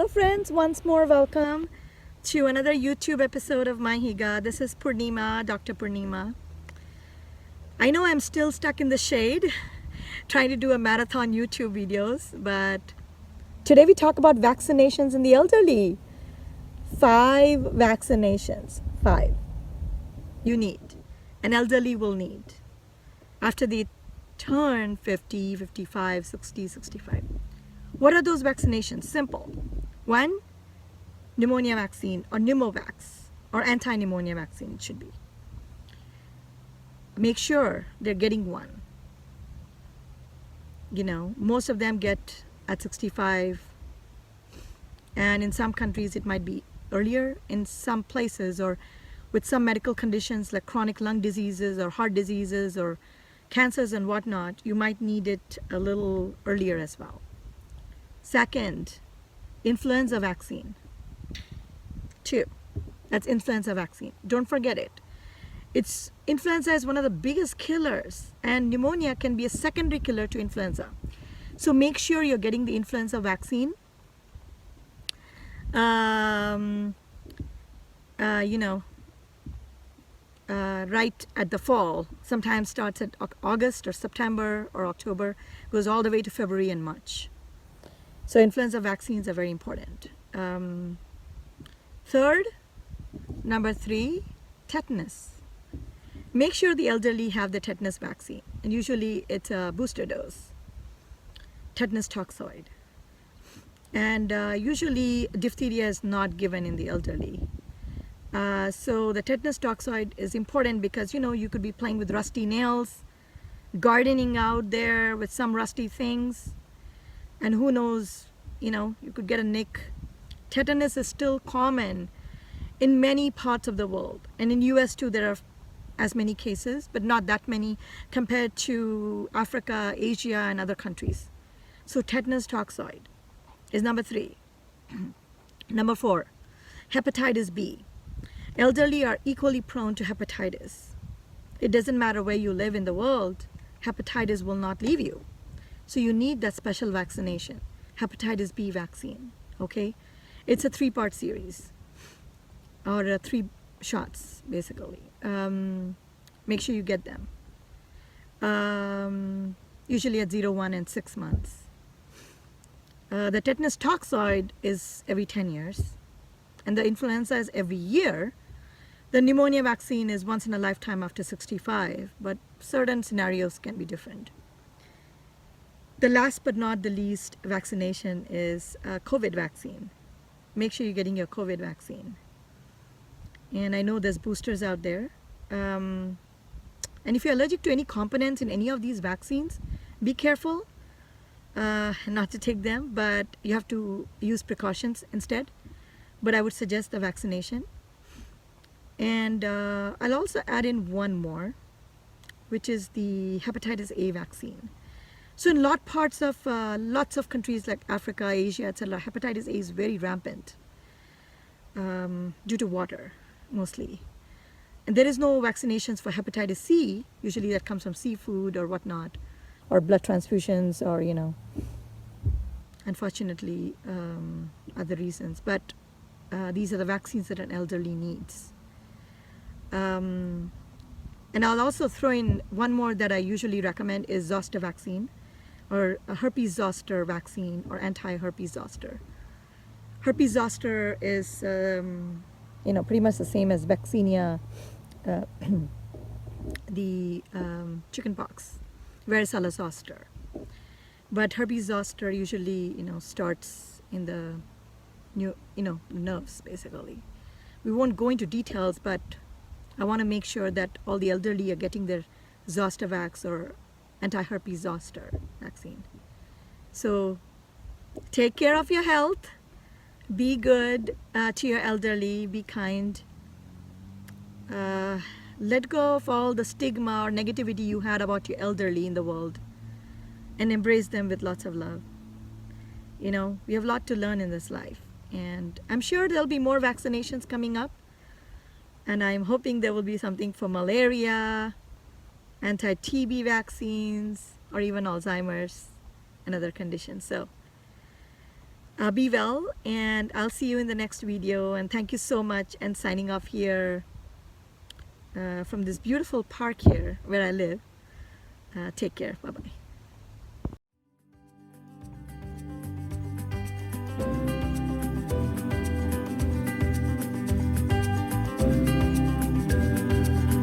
Hello friends, once more welcome to another YouTube episode of Mihygge. This is Purnima, Dr. Purnima. I know I'm still stuck in the shade trying to do a marathon YouTube videos, but today we talk about vaccinations in the elderly. 5 vaccinations, 5 you need, an elderly will need after they turn 50, 55, 60, 65. What are those vaccinations? Simple. 1, pneumonia vaccine or pneumovax or anti-pneumonia vaccine it should be. Make sure they're getting one. You know, most of them get at 65, and in some countries it might be earlier. In some places, or with some medical conditions like chronic lung diseases or heart diseases or cancers and whatnot, you might need it a little earlier as well. Second, influenza vaccine. 2, that's influenza vaccine. Don't forget it. Influenza is one of the biggest killers, and pneumonia can be a secondary killer to influenza. So make sure you're getting the influenza vaccine. Right at the fall. Sometimes starts at August or September or October, goes all the way to February and March. So influenza vaccines are very important. Third, number 3, tetanus. Make sure the elderly have the tetanus vaccine, and usually it's a booster dose, tetanus toxoid. And usually diphtheria is not given in the elderly. So the tetanus toxoid is important because, you know, you could be playing with rusty nails, gardening out there with some rusty things, and who knows, you know, you could get a nick. Tetanus is still common in many parts of the world, and in US too there are as many cases, but not that many compared to Africa, Asia, and other countries. So tetanus toxoid is number 3. Number 4, hepatitis B. Elderly are equally prone to hepatitis. It doesn't matter where you live in the world, hepatitis will not leave you. So you need that special vaccination, hepatitis B vaccine, okay? It's a 3-part series, or 3 shots, basically. Make sure you get them. Usually at 0, 1, and 6 months. The tetanus toxoid is every 10 years, and the influenza is every year. The pneumonia vaccine is once in a lifetime after 65, but certain scenarios can be different. The last but not the least vaccination is COVID vaccine. Make sure you're getting your COVID vaccine. And I know there's boosters out there. And if you're allergic to any components in any of these vaccines, be careful not to take them, but you have to use precautions instead. But I would suggest the vaccination. And I'll also add in one more, which is the hepatitis A vaccine. So in lots of countries like Africa, Asia, etc., hepatitis A is very rampant due to water, mostly. And there is no vaccinations for hepatitis C. Usually that comes from seafood or whatnot, or blood transfusions, or, you know, unfortunately, other reasons. But these are the vaccines that an elderly needs. And I'll also throw in one more that I usually recommend is zoster vaccine, or a herpes zoster vaccine, or anti-herpes zoster. Herpes zoster is pretty much the same as vaccinia, the chickenpox, varicella zoster. But herpes zoster usually, starts in the nerves, basically. We won't go into details, but I want to make sure that all the elderly are getting their Zostavax or anti-herpes zoster vaccine. So take care of your health. Be good to your elderly. Be kind. Let go of all the stigma or negativity you had about your elderly in the world, and embrace them with lots of love. You know, we have a lot to learn in this life, and I'm sure there'll be more vaccinations coming up. And I'm hoping there will be something for malaria, anti-TB vaccines, or even Alzheimer's and other conditions. So Be well, and I'll see you in the next video. And thank you so much. And signing off here from this beautiful park here where I live. Take care. Bye-bye.